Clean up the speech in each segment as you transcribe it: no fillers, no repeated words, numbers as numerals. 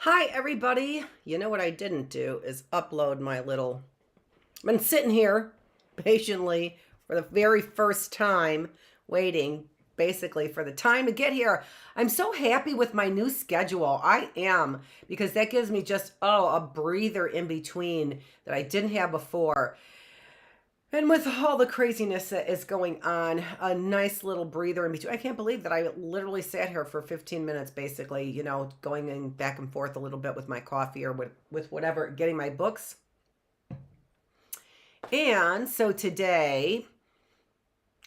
Hi, everybody. You know what I didn't do is upload my little. I've been sitting here patiently for the very first time, waiting basically for the time to get here. I'm so happy with my new schedule. I am, because that gives me just, a breather in between that I didn't have before. And with all the craziness that is going on, a nice little breather in between. I can't believe that I literally sat here for 15 minutes, basically, going in back and forth a little bit with my coffee or with whatever, getting my books. And so today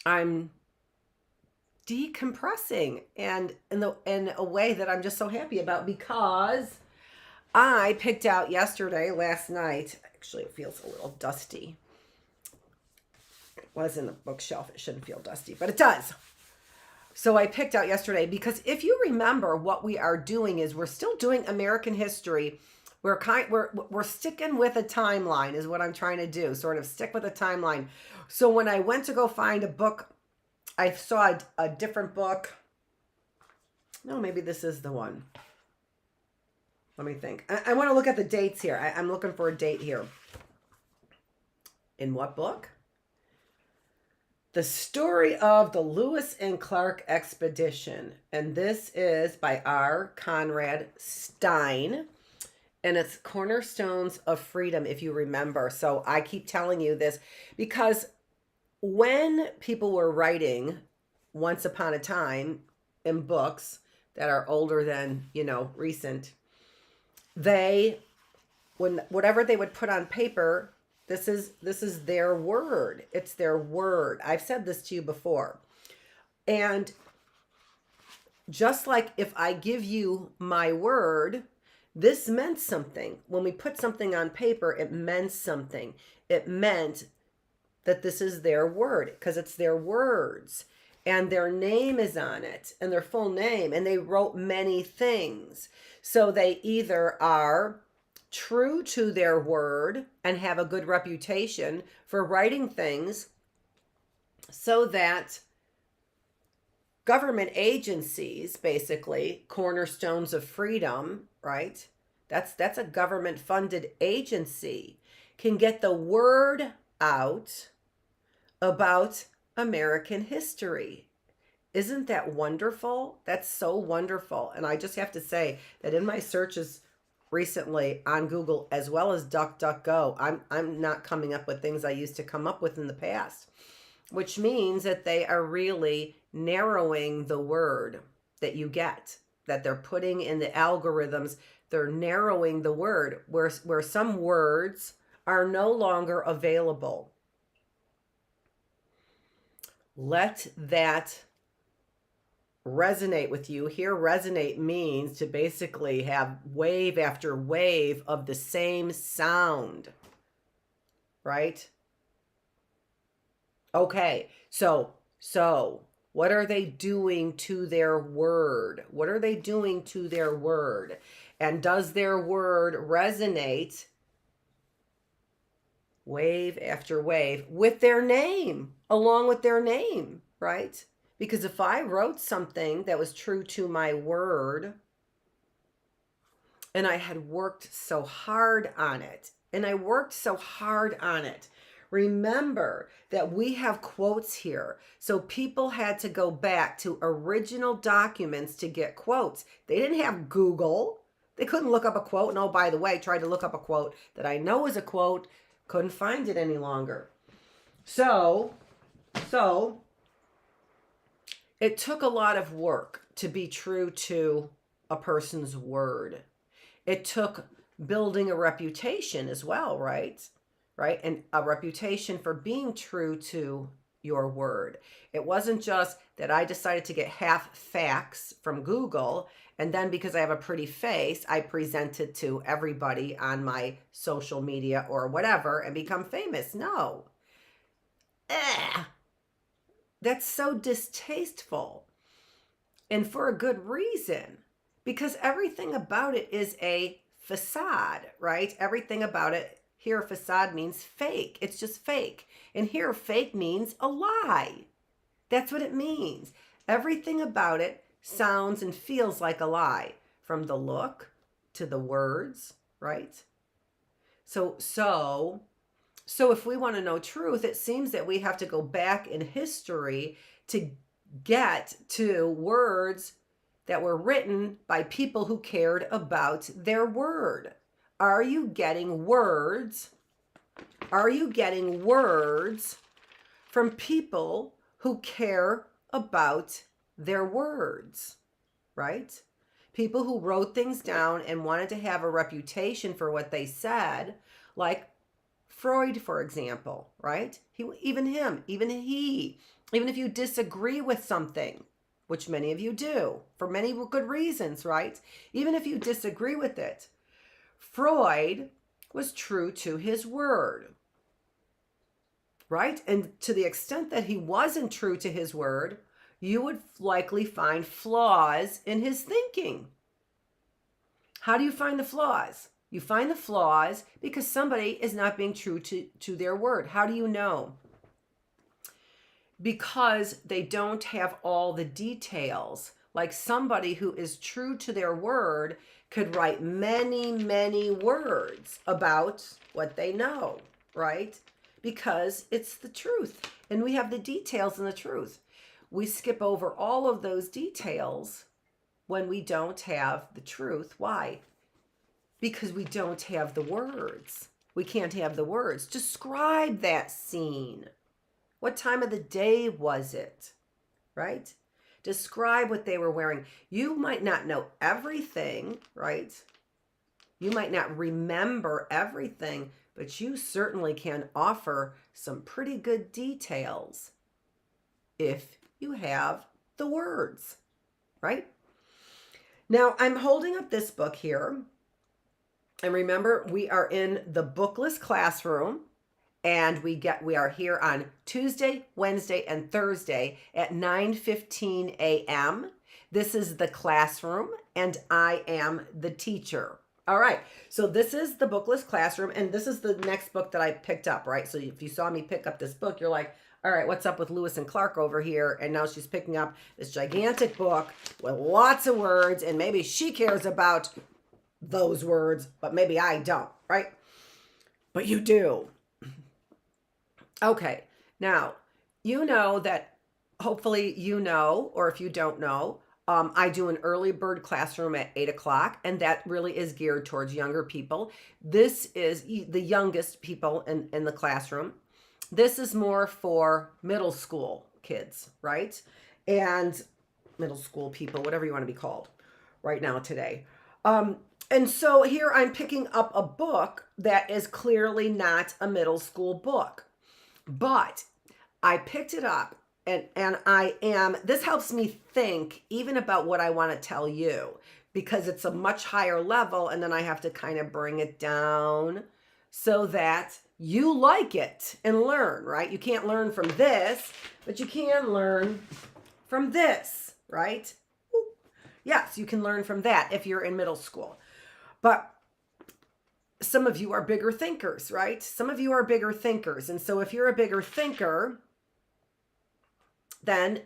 I'm decompressing and in a way that I'm just so happy about, because I picked out last night, actually it feels a little dusty. Was in the bookshelf. It shouldn't feel dusty, but it does. So I picked out yesterday because if you remember, what we are doing is we're still doing American history. We're sticking with a timeline is what I'm trying to do, sort of stick with a timeline. So when I went to go find a book, I saw a different book. No, maybe this is the one. Let me think. I want to look at the dates here. I'm looking for a date here. In what book? The Story of the Lewis and Clark Expedition. And this is by R. Conrad Stein. And it's Cornerstones of Freedom, if you remember. So I keep telling you this because when people were writing once upon a time in books that are older than, recent, whatever they would put on paper, this is their word. It's their word. I've said this to you before. And just like if I give you my word, this meant something. When we put something on paper, it meant something. It meant that this is their word because it's their words and their name is on it and their full name. And they wrote many things. So they either are true to their word and have a good reputation for writing things so that government agencies, basically cornerstones of freedom, right? That's a government funded agency, can get the word out about American history. Isn't that wonderful? That's so wonderful. And I just have to say that in my searches recently on Google, as well as DuckDuckGo, I'm not coming up with things I used to come up with in the past, which means that they are really narrowing the word that you get, that they're putting in the algorithms. They're narrowing the word where some words are no longer available. Let that resonate with you. Here, resonate means to basically have wave after wave of the same sound, right? Okay, so what are they doing to their word? What are they doing to their word? And does their word resonate wave after wave with their name, along with their name, right? Because if I wrote something that was true to my word and I had worked so hard on it, remember that we have quotes here. So people had to go back to original documents to get quotes. They didn't have Google. They couldn't look up a quote. And oh, by the way, tried to look up a quote that I know is a quote, couldn't find it any longer. So it took a lot of work to be true to a person's word. It took building a reputation as well, right? And a reputation for being true to your word. It wasn't just that I decided to get half facts from Google, and then because I have a pretty face, I present it to everybody on my social media or whatever and become famous. No. That's so distasteful. And for a good reason. Because everything about it is a facade, right? Everything about it. Here, facade means fake. It's just fake. And here, fake means a lie. That's what it means. Everything about it sounds and feels like a lie. From the look, to the words, right? So if we want to know truth, it seems that we have to go back in history to get to words that were written by people who cared about their word. Are you getting words? Are you getting words from people who care about their words, right? People who wrote things down and wanted to have a reputation for what they said, like Freud, for example, right? Even if you disagree with something, which many of you do, for many good reasons, right? Even if you disagree with it, Freud was true to his word, right? And to the extent that he wasn't true to his word, you would likely find flaws in his thinking. How do you find the flaws? You find the flaws because somebody is not being true to their word. How do you know? Because they don't have all the details. Like somebody who is true to their word could write many, many words about what they know, right? Because it's the truth. And we have the details and the truth. We skip over all of those details when we don't have the truth. Why? Because we don't have the words. We can't have the words. Describe that scene. What time of the day was it? Right? Describe what they were wearing. You might not know everything, right? You might not remember everything, but you certainly can offer some pretty good details if you have the words, right? Now, I'm holding up this book here. And remember, we are in the Bookless classroom, and we are here on Tuesday, Wednesday, and Thursday at 9:15 a.m. This is the classroom, and I am the teacher. All right, so this is the Bookless classroom, and this is the next book that I picked up, right? So if you saw me pick up this book, you're like, all right, what's up with Lewis and Clark over here? And now she's picking up this gigantic book with lots of words, and maybe she cares about those words, but maybe I don't, right? But you do. Okay, now, you know that, hopefully you know, or if you don't know, I do an early bird classroom at 8 o'clock, and that really is geared towards younger people. This is the youngest people in the classroom. This is more for middle school kids, right? And middle school people, whatever you want to be called right now today. And so here I'm picking up a book that is clearly not a middle school book, but I picked it up and this helps me think even about what I want to tell you, because it's a much higher level, and then I have to kind of bring it down so that you like it and learn, right? You can't learn from this, but you can learn from this, right? Yes, you can learn from that if you're in middle school. But some of you are bigger thinkers, right? Some of you are bigger thinkers. And so if you're a bigger thinker, then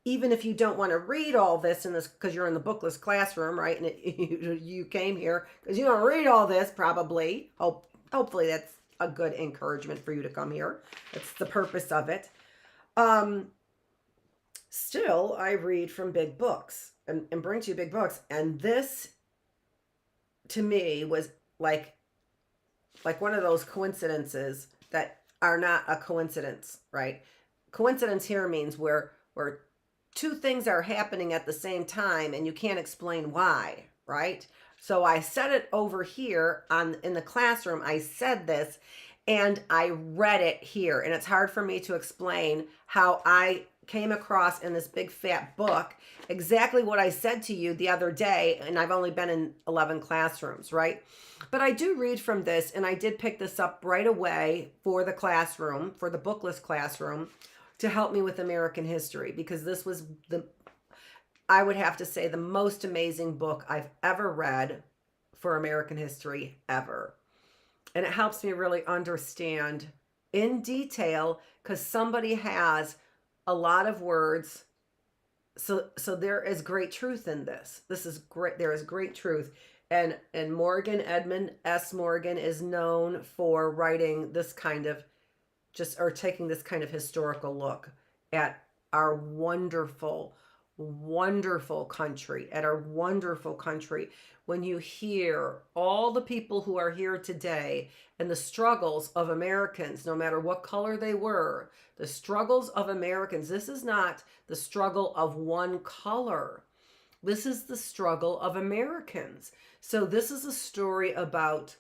even if you don't want to read all this in this, because you're in the Bookless classroom, right? And you came here because you don't read all this, probably. Hopefully that's a good encouragement for you to come here. That's the purpose of it. Still, I read from big books and bring to you big books. And this, to me, was like one of those coincidences that are not a coincidence, right? Coincidence here means where two things are happening at the same time and you can't explain why, right? So I said it over here in the classroom. I said this and I read it here, and it's hard for me to explain how I came across in this big fat book exactly what I said to you the other day, and I've only been in 11 classrooms, right? But I do read from this, and I did pick this up right away for the classroom, for the Bookless classroom, to help me with American history, because this was I would have to say, the most amazing book I've ever read for American history ever. And it helps me really understand in detail, because somebody has a lot of words. So there is great truth in this. This is great. There is great truth. And Morgan, Edmund S. Morgan, is known for writing this kind of taking this kind of historical look at our wonderful, wonderful country, When you hear all the people who are here today and the struggles of Americans, no matter what color they were, the struggles of Americans, this is not the struggle of one color. This is the struggle of Americans. So this is a story about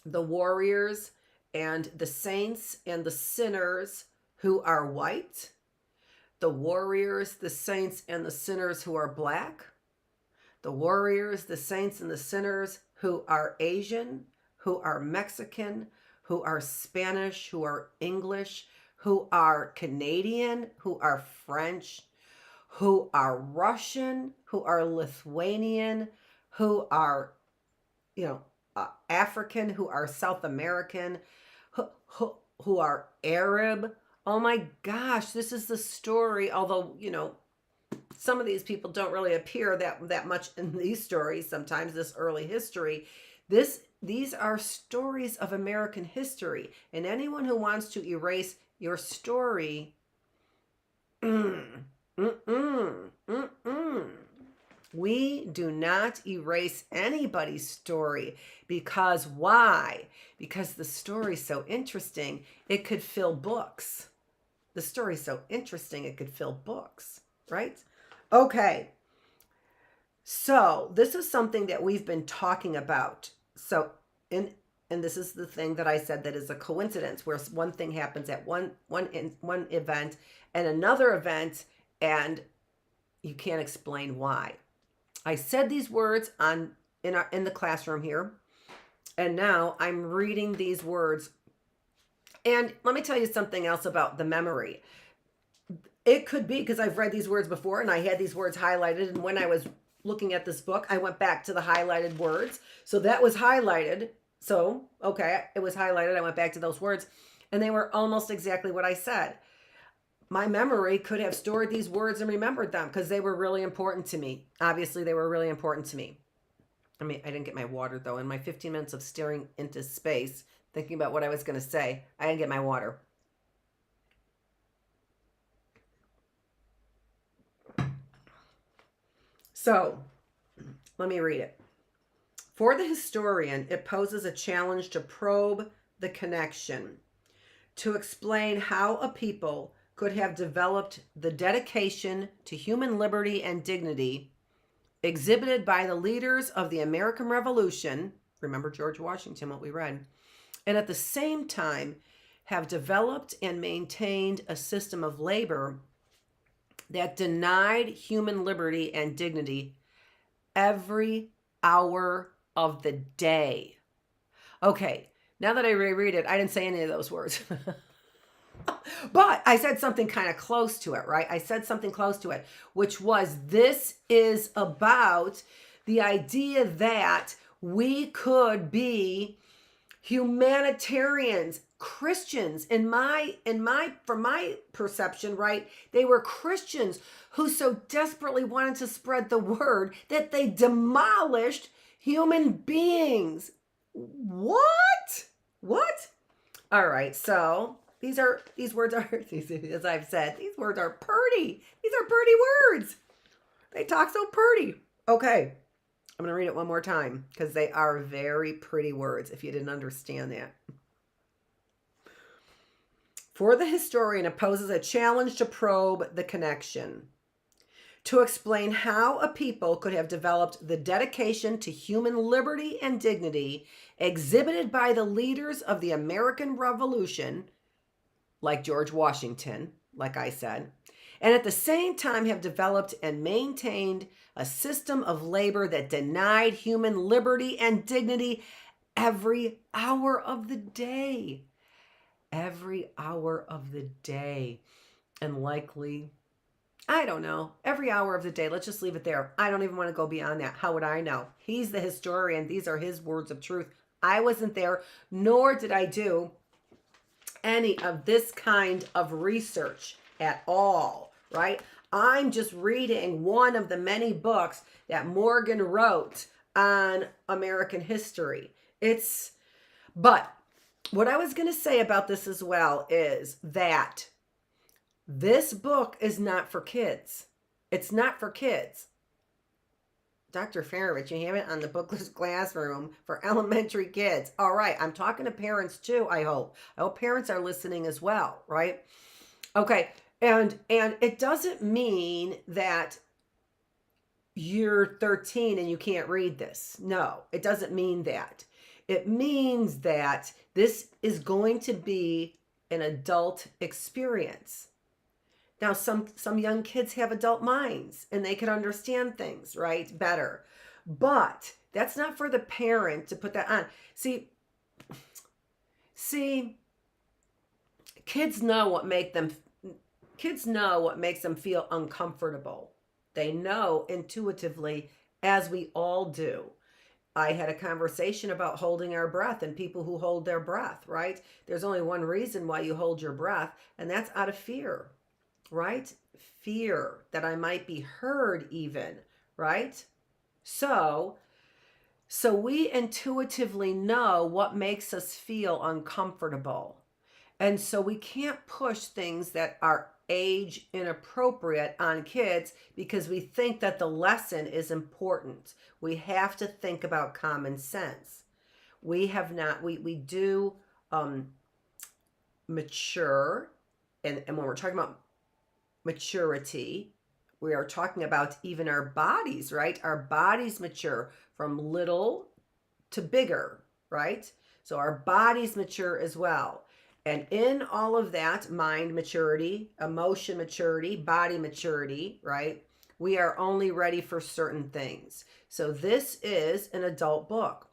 the warriors and the saints and the sinners who are white, the warriors, the saints, and the sinners who are black, the warriors, the saints, and the sinners who are Asian, who are Mexican, who are Spanish, who are English, who are Canadian, who are French, who are Russian, who are Lithuanian, who are, African, who are South American, who are Arab. Oh my gosh, this is the story, although, some of these people don't really appear that much in these stories sometimes, this early history. These are stories of American history, and anyone who wants to erase your story, we do not erase anybody's story. Because why? Because the story's so interesting, it could fill books. The story's so interesting, it could fill books, right? Okay. So this is something that we've been talking about. So, and this is the thing that I said that is a coincidence, where one thing happens at one event and another event, and you can't explain why. I said these words in the classroom here, and now I'm reading these words. And let me tell you something else about the memory. It could be because I've read these words before and I had these words highlighted, and when I was looking at this book, I went back to the highlighted words. So that was highlighted. So, okay, it was highlighted. I went back to those words, and they were almost exactly what I said. My memory could have stored these words and remembered them because they were really important to me. Obviously, they were really important to me. I didn't get my water, though. In my 15 minutes of staring into space, thinking about what I was going to say, I didn't get my water. So, let me read it. For the historian, it poses a challenge to probe the connection, to explain how a people could have developed the dedication to human liberty and dignity exhibited by the leaders of the American Revolution, remember George Washington, what we read, and at the same time have developed and maintained a system of labor that denied human liberty and dignity every hour of the day. Okay, now that I reread it, I didn't say any of those words. But I said something kind of close to it, right? I said something close to it, which was, this is about the idea that we could be humanitarians, Christians. From my perception, right? They were Christians who so desperately wanted to spread the word that they demolished human beings. What? All right, so these words are, as I've said, these words are pretty. These are pretty words. They talk so pretty. Okay, I'm going to read it one more time because they are very pretty words if you didn't understand that. For the historian, it poses a challenge to probe the connection, to explain how a people could have developed the dedication to human liberty and dignity exhibited by the leaders of the American Revolution, like George Washington, like I said, and at the same time have developed and maintained a system of labor that denied human liberty and dignity every hour of the day. Every hour of the day. And likely, I don't know, every hour of the day. Let's just leave it there. I don't even want to go beyond that. How would I know? He's the historian. These are his words of truth. I wasn't there, nor did I do any of this kind of research at all, right? I'm just reading one of the many books that Morgan wrote on American history. But what I was going to say about this as well is that this book is not for kids. It's not for kids. Dr. Feravich, you have it on the Bookless classroom for elementary kids. All right, I'm talking to parents too, I hope. I hope parents are listening as well, right? Okay, and it doesn't mean that you're 13 and you can't read this. No, it doesn't mean that. It means that this is going to be an adult experience. Now, some young kids have adult minds and they can understand things, right, better. But that's not for the parent to put that on. See, kids know what makes them feel uncomfortable. They know intuitively, as we all do. I had a conversation about holding our breath and people who hold their breath, right? There's only one reason why you hold your breath, and that's out of fear, right? Fear that I might be heard even, right? So we intuitively know what makes us feel uncomfortable. And so we can't push things that are age inappropriate on kids because we think that the lesson is important. We have to think about common sense. We do mature, and when we're talking about maturity, we are talking about even our bodies, right? Our bodies mature from little to bigger, right? So our bodies mature as well. And in all of that, mind maturity, emotion maturity, body maturity, right? We are only ready for certain things. So this is an adult book.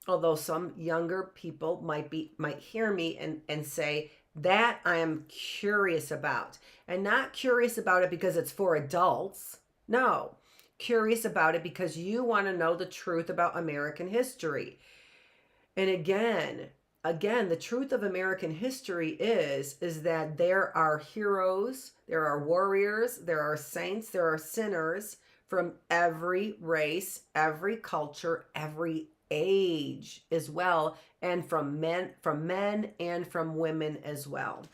Although some younger people might hear me and say, that I am curious about. And not curious about it because it's for adults. No, curious about it because you want to know the truth about American history. And again, the truth of American history is that there are heroes, there are warriors, there are saints, there are sinners from every race, every culture, every age as well, and from men and from women as well.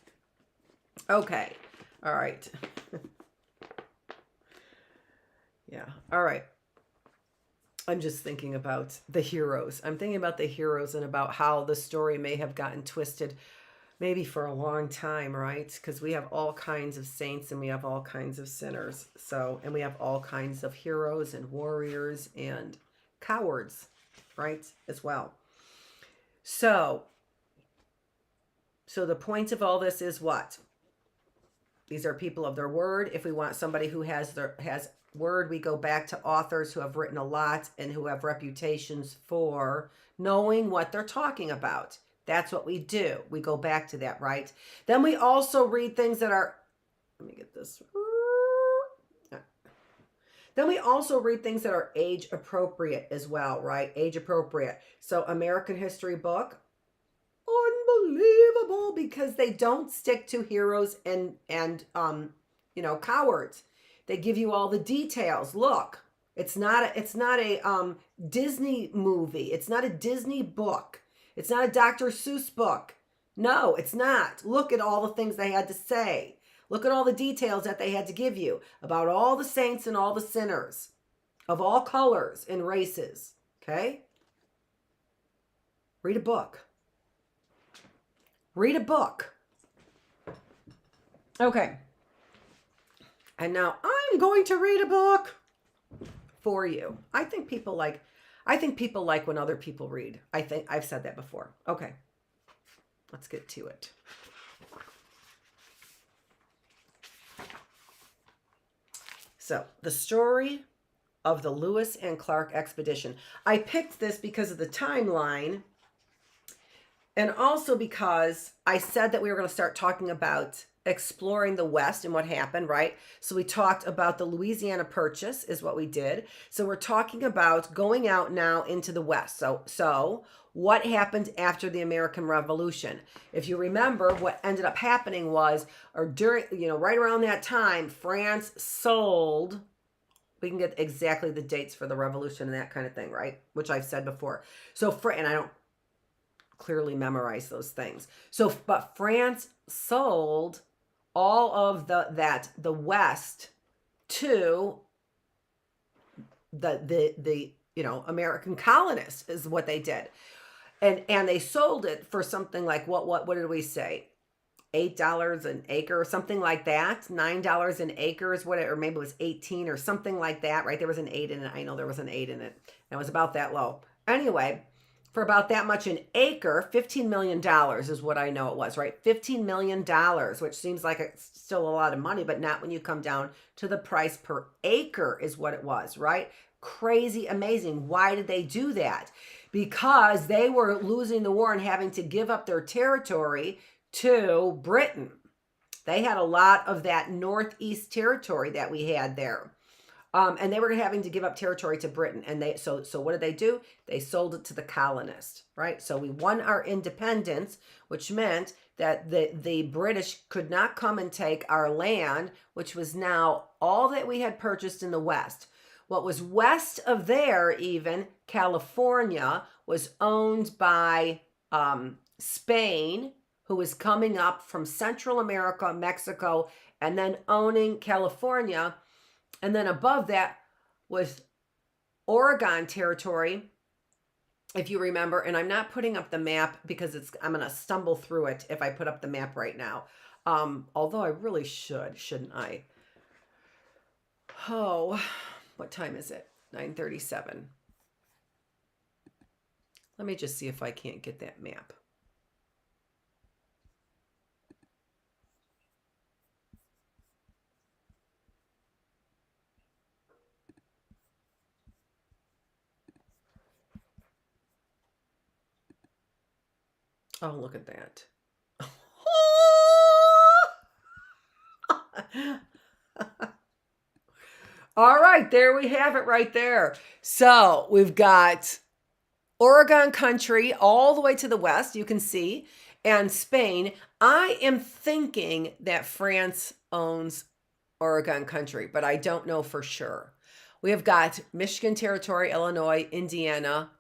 Okay. All right. Yeah. All right. I'm just thinking about the heroes. I'm thinking about the heroes and about how the story may have gotten twisted maybe for a long time, right? Because we have all kinds of saints and we have all kinds of sinners. And we have all kinds of heroes and warriors and cowards, right? As well. So the point of all this is what? These are people of their word. If we want somebody who has word, we go back to authors who have written a lot and who have reputations for knowing what they're talking about. That's what we do. We go back to that, right? Then we also read things that are, let me get this. Then we also read things that are age appropriate as well, right? Age appropriate. So American history book, unbelievable, because they don't stick to heroes and cowards. They give you all the details. Look, it's not a Disney movie. It's not a Disney book. It's not a Dr. Seuss book. No, it's not. Look at all the things they had to say. Look at all the details that they had to give you about all the saints and all the sinners of all colors and races. Okay? Read a book. Read a book. Okay. And now I'm going to read a book for you. I think people like when other people read. I think I've said that before. Okay. Let's get to it. So, the story of the Lewis and Clark expedition. I picked this because of the timeline and also because I said that we were going to start talking about exploring the West and what happened, right? So we talked about the Louisiana Purchase is what we did. So we're talking about going out now into the West. So what happened after the American Revolution? If you remember, what ended up happening was, or during, right around that time, France sold We can get exactly the dates for the revolution and that kind of thing, right? Which I've said before. So, and I don't clearly memorize those things. So, but France sold all of the West to the American colonists is what they did. And they sold it for something like what did we say? $8 an acre or something like that. $9 an acre is what it, or maybe it was 18 or something like that, right? There was an 8 in it. I know there was an 8 in it. And it was about that low. Anyway, for about that much an acre, $15 million is what I know it was, right? $15 million, which seems like it's still a lot of money, but not when you come down to the price per acre is what it was, right? Crazy, amazing. Why did they do that? Because they were losing the war and having to give up their territory to Britain. They had a lot of that northeast territory that we had there. And they were having to give up territory to Britain. And so what did they do? They sold it to the colonists, right? So we won our independence, which meant that the British could not come and take our land, which was now all that we had purchased in the West. What was west of there, even California, was owned by Spain, who was coming up from Central America, Mexico, and then owning California. And then above that was Oregon territory, if you remember. And I'm not putting up the map because I'm going to stumble through it if I put up the map right now. Although I really shouldn't I? Oh, what time is it? 9:37. Let me just see if I can't get that map. Oh, look at that. All right, there we have it right there. So we've got Oregon country all the way to the west, you can see, and Spain. I am thinking that France owns Oregon country, but I don't know for sure. We have got Michigan territory, Illinois, Indiana,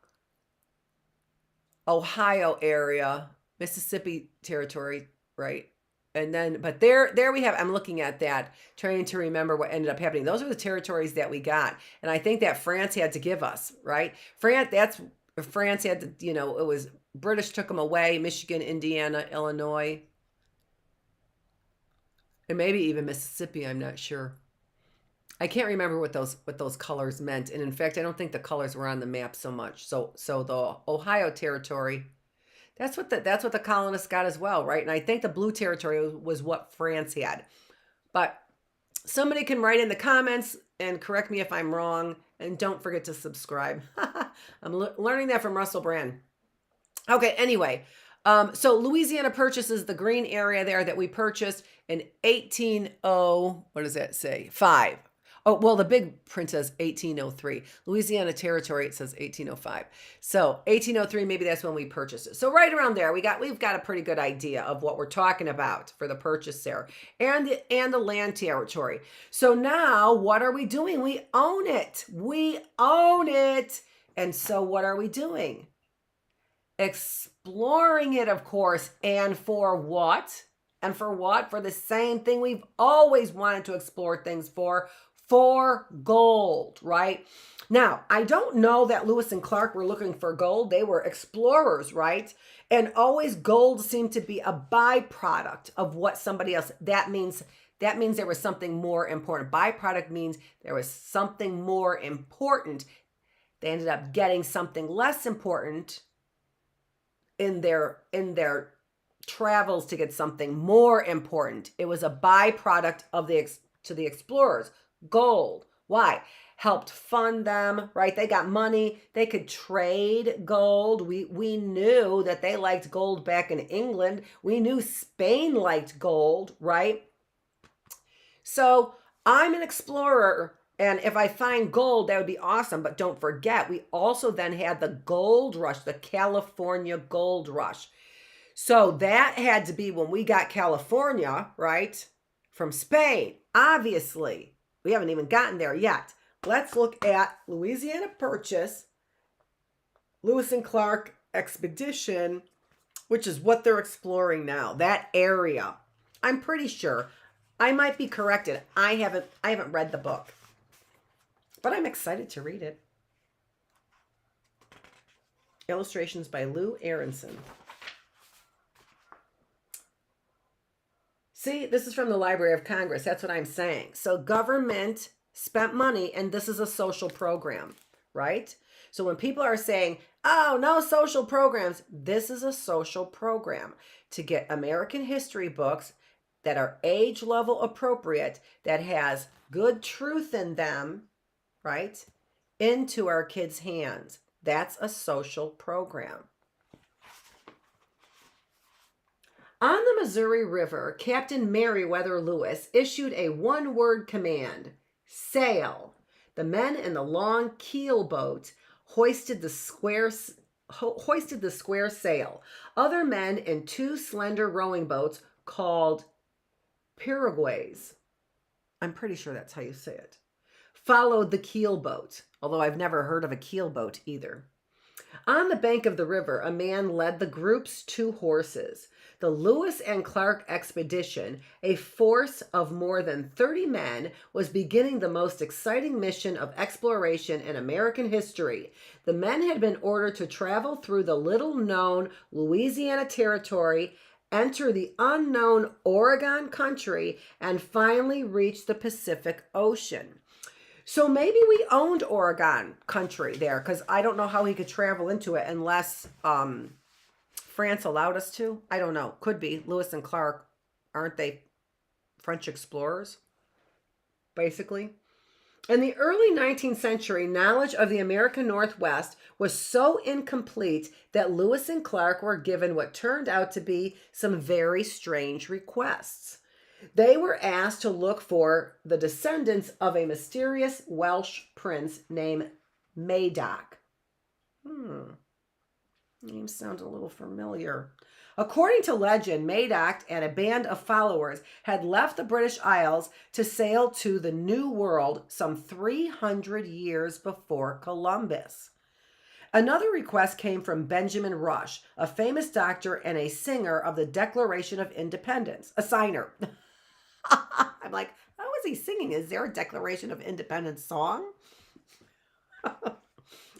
Ohio area, Mississippi territory, right? And then, but there we have, I'm looking at that, trying to remember what ended up happening. Those are the territories that we got. And I think that France had to give us, right? France had to, it was, British took them away, Michigan, Indiana, Illinois, and maybe even Mississippi, I'm not sure. I can't remember what those colors meant. And in fact, I don't think the colors were on the map so much. So the Ohio territory, that's what the colonists got as well, right? And I think the blue territory was what France had. But somebody can write in the comments and correct me if I'm wrong. And don't forget to subscribe. I'm learning that from Russell Brand. Okay, anyway. So Louisiana purchases the green area there that we purchased in 5. Oh, well, the big print says 1803. Louisiana territory, it says 1805. So 1803, maybe that's when we purchased it. So right around there, we've got a pretty good idea of what we're talking about for the purchase there and the land territory. So now what are we doing? We own it. We own it. And so what are we doing? Exploring it, of course. And for what? And for what? For the same thing we've always wanted to explore things for gold, right? Now, I don't know that Lewis and Clark were looking for gold. They were explorers, right? And always gold seemed to be a byproduct of what somebody else, that means there was something more important. Byproduct means there was something more important. They ended up getting something less important in their travels to get something more important. It was a byproduct of to the explorers. Gold. Why? Helped fund them, right? They got money. They could trade gold. We knew that they liked gold back in England. We knew Spain liked gold, right? So I'm an explorer, and if I find gold, that would be awesome. But don't forget, we also then had the gold rush, the California gold rush. So that had to be when we got California, right? From Spain, obviously. We haven't even gotten there yet. let's look at Louisiana Purchase, Lewis and Clark Expedition, which is what they're exploring now, that area. I'm pretty sure. I might be corrected. I haven't read the book, but I'm excited to read it. Illustrations by Lou Aronson. See, this is from the Library of Congress. That's what I'm saying. So government spent money, and this is a social program, right? So when people are saying, oh, no social programs, this is a social program to get American history books that are age level appropriate, that has good truth in them, right, into our kids' hands. That's a social program. On the Missouri River, Captain Meriwether Lewis issued a one-word command: sail. The men in the long keel boat hoisted the square sail. Other men in two slender rowing boats called pirogues, I'm pretty sure that's how you say it, followed the keel boat, although I've never heard of a keel boat either. On the bank of the river, a man led the group's two horses. The Lewis and Clark expedition, a force of more than 30 men, was beginning the most exciting mission of exploration in American history. The men had been ordered to travel through the little-known Louisiana Territory, enter the unknown Oregon country, and finally reach the Pacific Ocean. So maybe we owned Oregon country there, because I don't know how he could travel into it unless France allowed us to. I don't know. Could be. Lewis and Clark, aren't they French explorers, basically? In the early 19th century, knowledge of the American Northwest was so incomplete that Lewis and Clark were given what turned out to be some very strange requests. They were asked to look for the descendants of a mysterious Welsh prince named Madoc. Name sounds a little familiar. According to legend, Madoc and a band of followers had left the British Isles to sail to the New World some 300 years before Columbus. Another request came from Benjamin Rush, a famous doctor and a singer of the Declaration of Independence. A signer. I'm like, how is he singing? Is there a Declaration of Independence song?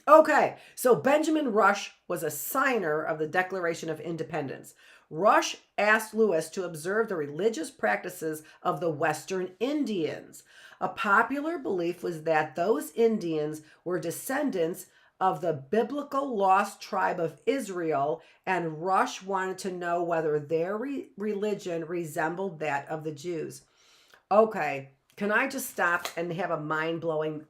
Okay, so Benjamin Rush was a signer of the Declaration of Independence. Rush asked Lewis to observe the religious practices of the Western Indians. A popular belief was that those Indians were descendants of the biblical lost tribe of Israel, and Rush wanted to know whether their religion resembled that of the Jews. Okay, can I just stop and have a mind-blowing...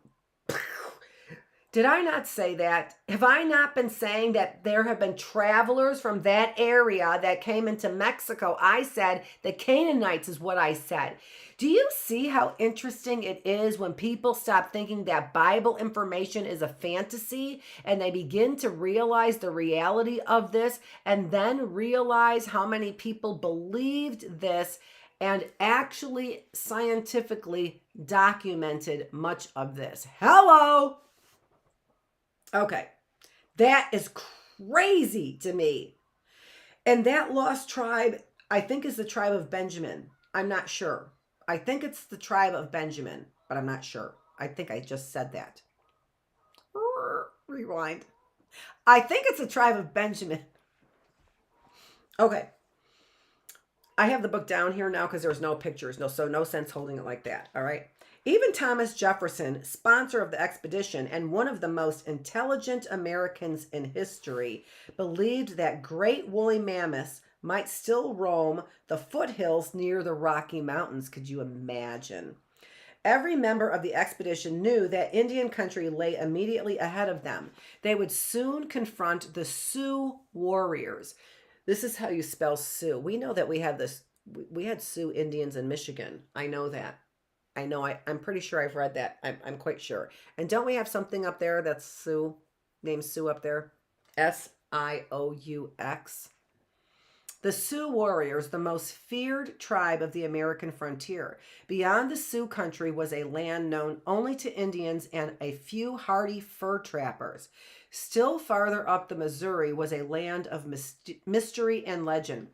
Did I not say that? Have I not been saying that there have been travelers from that area that came into Mexico? I said the Canaanites is what I said. Do you see how interesting it is when people stop thinking that Bible information is a fantasy and they begin to realize the reality of this, and then realize how many people believed this and actually scientifically documented much of this? Hello! Okay, that is crazy to me. And that lost tribe, I think, is the tribe of Benjamin. I'm not sure. I think it's the tribe of Benjamin, but I'm not sure. I think I just said that. Rewind. I think it's the tribe of Benjamin. Okay. I have the book down here now because there's no pictures. So no sense holding it like that. All right. Even Thomas Jefferson, sponsor of the expedition and one of the most intelligent Americans in history, believed that great woolly mammoths might still roam the foothills near the Rocky Mountains. Could you imagine? Every member of the expedition knew that Indian country lay immediately ahead of them. They would soon confront the Sioux warriors. This is how you spell Sioux. We know that we had Sioux Indians in Michigan. I know that. I know, I'm pretty sure I've read that. I'm quite sure. And don't we have something up there that's Sioux, named Sioux up there? Sioux. The Sioux warriors, the most feared tribe of the American frontier. Beyond the Sioux country was a land known only to Indians and a few hardy fur trappers. Still farther up the Missouri was a land of mystery and legend.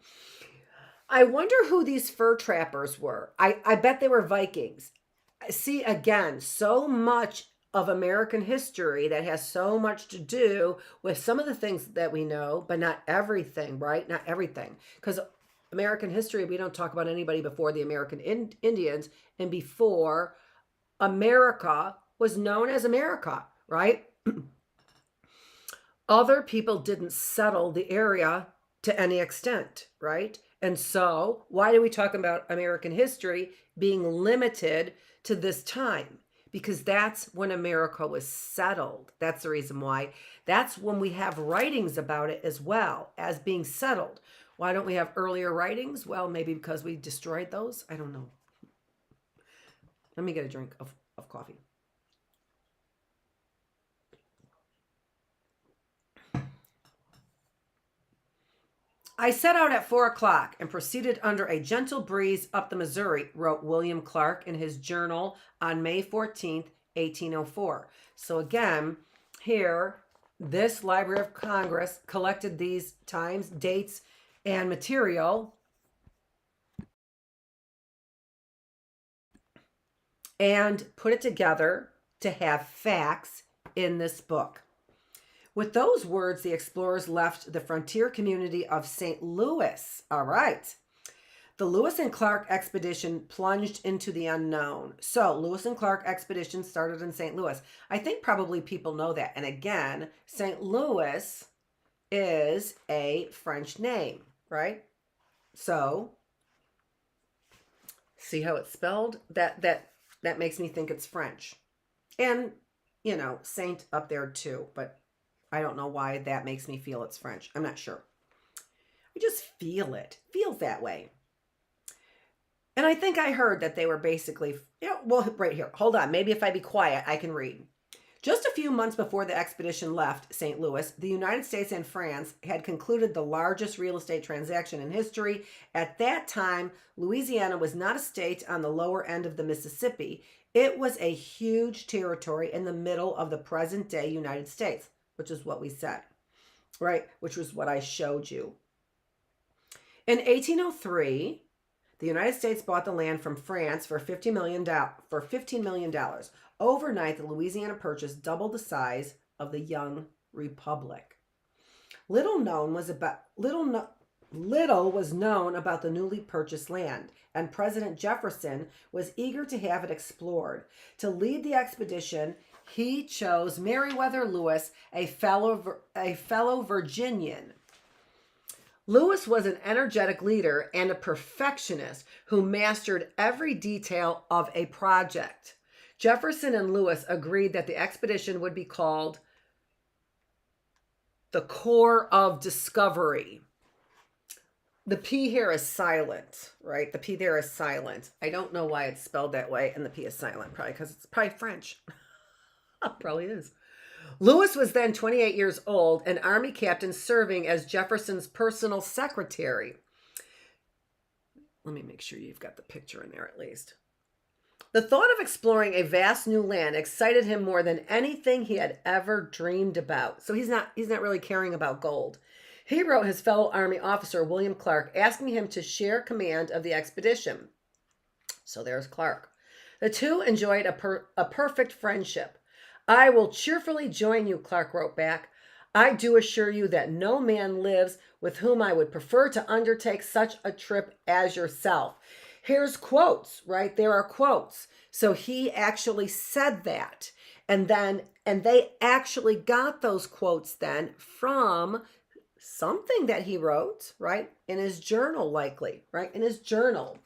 I wonder who these fur trappers were. I bet they were Vikings. See, again, so much of American history that has so much to do with some of the things that we know, but not everything, right? Not everything. Because American history, we don't talk about anybody before the American Indians and before America was known as America, right? Other people didn't settle the area to any extent, right? And so why do we talk about American history being limited to this time? Because that's when America was settled. That's the reason why. That's when we have writings about it as well as being settled. Why don't we have earlier writings? Well, maybe because we destroyed those. I don't know. Let me get a drink of coffee. I set out at 4 o'clock and proceeded under a gentle breeze up the Missouri, wrote William Clark in his journal on May 14th, 1804. So again, here, this Library of Congress collected these times, dates, and material and put it together to have facts in this book. With those words, the explorers left the frontier community of St. Louis. All right. The Lewis and Clark expedition plunged into the unknown. So, Lewis and Clark expedition started in St. Louis. I think probably people know that. And again, St. Louis is a French name, right? So, see how it's spelled? That makes me think it's French. And, you know, Saint up there too, but I don't know why that makes me feel it's French. I'm not sure. I just feel it. Feels that way. And I think I heard that they were basically, well, right here. Hold on. Maybe if I be quiet, I can read. Just a few months before the expedition left St. Louis, the United States and France had concluded the largest real estate transaction in history. At that time, Louisiana was not a state on the lower end of the Mississippi. It was a huge territory in the middle of the present-day United States, which is what we said, right? Which was what I showed you. In 1803, the United States bought the land from France for $15 million. Overnight, the Louisiana Purchase doubled the size of the young republic. Little was known about the newly purchased land, and President Jefferson was eager to have it explored. To lead the expedition, he chose Meriwether Lewis, a fellow Virginian. Lewis was an energetic leader and a perfectionist who mastered every detail of a project. Jefferson and Lewis agreed that the expedition would be called the Corps of Discovery. The P here is silent, right? The P there is silent. I don't know why it's spelled that way and the P is silent, probably because it's probably French. Probably is. Lewis was then 28 years old, an Army captain serving as Jefferson's personal secretary. Let me make sure you've got the picture in there at least. The thought of exploring a vast new land excited him more than anything he had ever dreamed about. So he's not really caring about gold. He wrote his fellow Army officer, William Clark, asking him to share command of the expedition. So there's Clark. The two enjoyed a perfect friendship. I will cheerfully join you, Clark wrote back. I do assure you that no man lives with whom I would prefer to undertake such a trip as yourself. Here's quotes, right? There are quotes. So he actually said that. And they actually got those quotes then from something that he wrote, right? In his journal, likely, right? In his journal.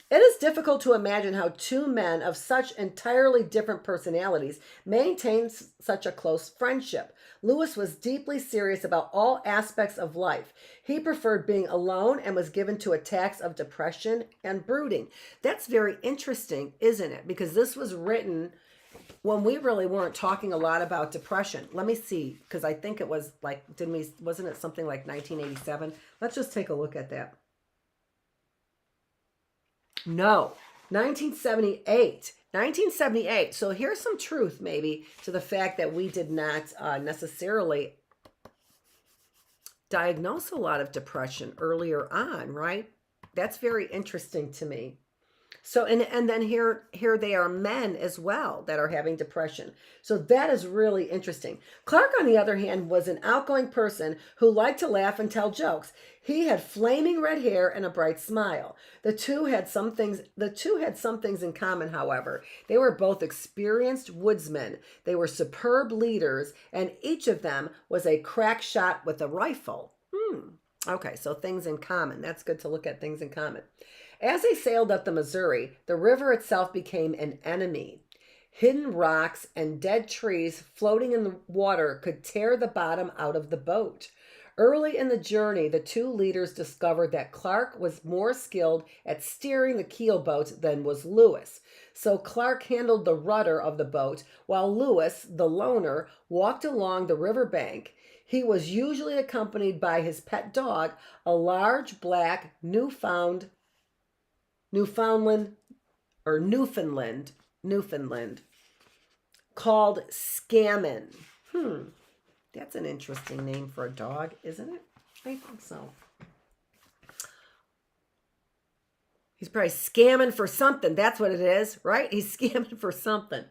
It is difficult to imagine how two men of such entirely different personalities maintained such a close friendship. Lewis was deeply serious about all aspects of life. He preferred being alone and was given to attacks of depression and brooding. That's very interesting, isn't it? Because this was written when we really weren't talking a lot about depression. Let me see, because I think it was like, wasn't it something like 1987? Let's just take a look at that. No, 1978. 1978. So here's some truth maybe to the fact that we did not necessarily diagnose a lot of depression earlier on, right? That's very interesting to me. So, and then here they are, men as well that are having depression. So that is really interesting. Clark, on the other hand, was an outgoing person who liked to laugh and tell jokes. He had flaming red hair and a bright smile. The two had some things in common, however. They were both experienced woodsmen. They were superb leaders, and each of them was a crack shot with a rifle. Okay, so things in common. That's good to look at things in common. As they sailed up the Missouri, the river itself became an enemy. Hidden rocks and dead trees floating in the water could tear the bottom out of the boat. Early in the journey, the two leaders discovered that Clark was more skilled at steering the keelboat than was Lewis. So Clark handled the rudder of the boat, while Lewis, the loner, walked along the riverbank. He was usually accompanied by his pet dog, a large black Newfoundland, called Scammon. That's an interesting name for a dog, isn't it? I think so. He's probably scamming for something. That's what it is, right? He's scamming for something.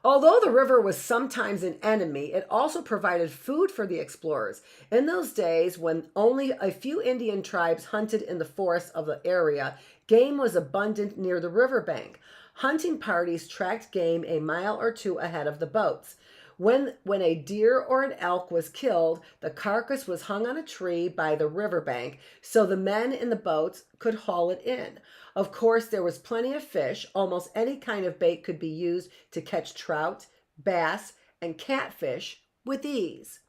Although the river was sometimes an enemy, it also provided food for the explorers. In those days, when only a few Indian tribes hunted in the forests of the area, game was abundant near the riverbank. Hunting parties tracked game a mile or two ahead of the boats. When a deer or an elk was killed, the carcass was hung on a tree by the riverbank so the men in the boats could haul it in. Of course, there was plenty of fish. Almost any kind of bait could be used to catch trout, bass, and catfish with ease.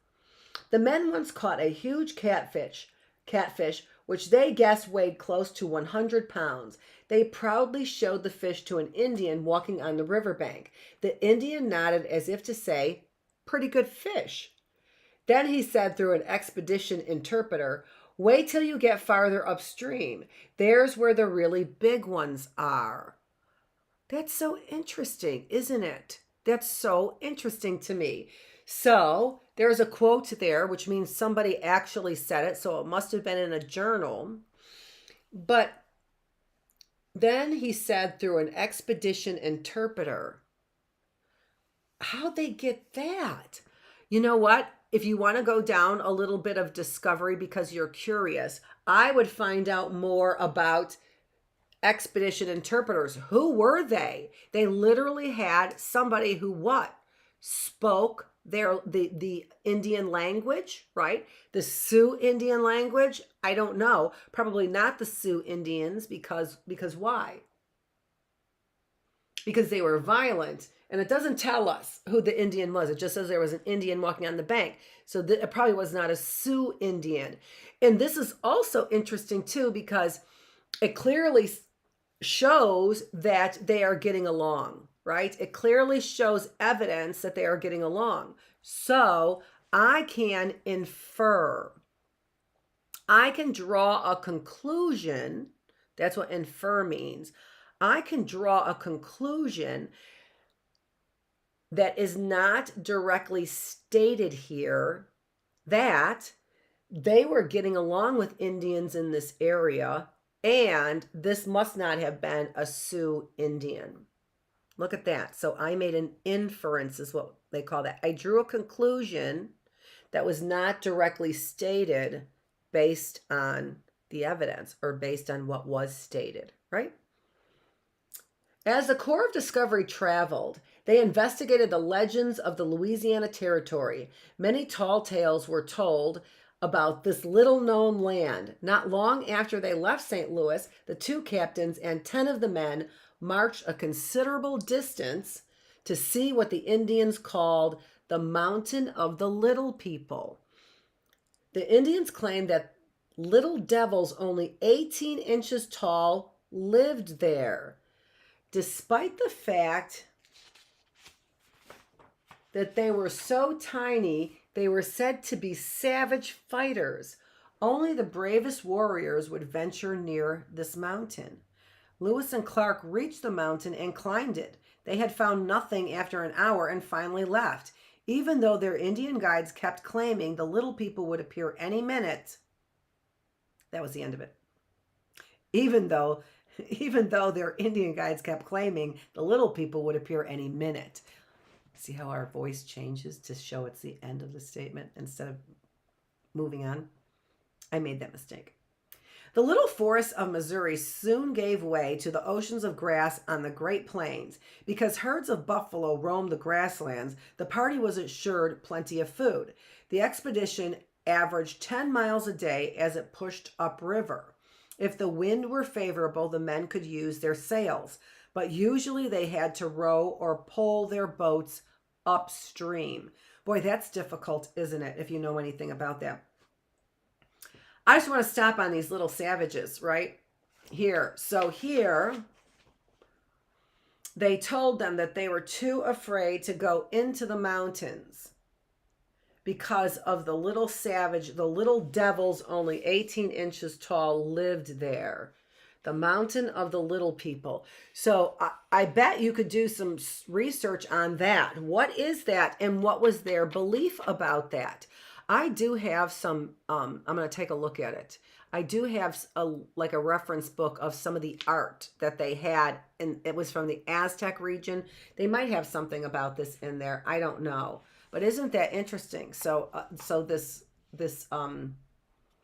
The men once caught a huge catfish, which they guessed weighed close to 100 pounds. They proudly showed the fish to an Indian walking on the riverbank. The Indian nodded as if to say, "Pretty good fish." Then he said through an expedition interpreter, "Wait till you get farther upstream. There's where the really big ones are." That's so interesting, isn't it? That's so interesting to me. So there's a quote there, which means somebody actually said it. So it must have been in a journal. But then he said through an expedition interpreter. How'd they get that? You know what? If you want to go down a little bit of discovery because you're curious, I would find out more about expedition interpreters. Who were they? They literally had somebody who what? Spoke the Indian language, right? The Sioux Indian language? I don't know. Probably not the Sioux Indians because why? Because they were violent. And it doesn't tell us who the Indian was. It just says there was an Indian walking on the bank. So it probably was not a Sioux Indian. And this is also interesting too because it clearly shows that they are getting along, right? It clearly shows evidence that they are getting along. So I can infer. I can draw a conclusion. That's what infer means. I can draw a conclusion that is not directly stated here that they were getting along with Indians in this area, and this must not have been a Sioux Indian. Look at that. So I made an inference is what they call that. I drew a conclusion that was not directly stated based on the evidence or based on what was stated, right? As the Corps of Discovery traveled, they investigated the legends of the Louisiana Territory. Many tall tales were told about this little-known land. Not long after they left St. Louis, the two captains and 10 of the men marched a considerable distance to see what the Indians called the Mountain of the Little People. The Indians claimed that little devils only 18 inches tall lived there. Despite the fact that they were so tiny they were said to be savage fighters. Only the bravest warriors would venture near this mountain. Lewis and Clark reached the mountain and climbed it. They had found nothing after an hour and finally left. Even though their Indian guides kept claiming the little people would appear any minute, that was the end of it. Even though their Indian guides kept claiming the little people would appear any minute. See how our voice changes to show it's the end of the statement instead of moving on? I made that mistake. The little forests of Missouri soon gave way to the oceans of grass on the Great Plains. Because herds of buffalo roamed the grasslands, the party was assured plenty of food. The expedition averaged 10 miles a day as it pushed upriver. If the wind were favorable, the men could use their sails, but usually they had to row or pull their boats upstream. Boy, that's difficult, isn't it, if you know anything about that? I just want to stop on these little savages right here. So here, they told them that they were too afraid to go into the mountains because of the little savage, the little devils only 18 inches tall lived there. The mountain of the little people. So I bet you could do some research on that. What is that and what was their belief about that? I do have some, I'm going to take a look at it. I do have a reference book of some of the art that they had, and it was from the Aztec region. They might have something about this in there. I don't know. But isn't that interesting? So this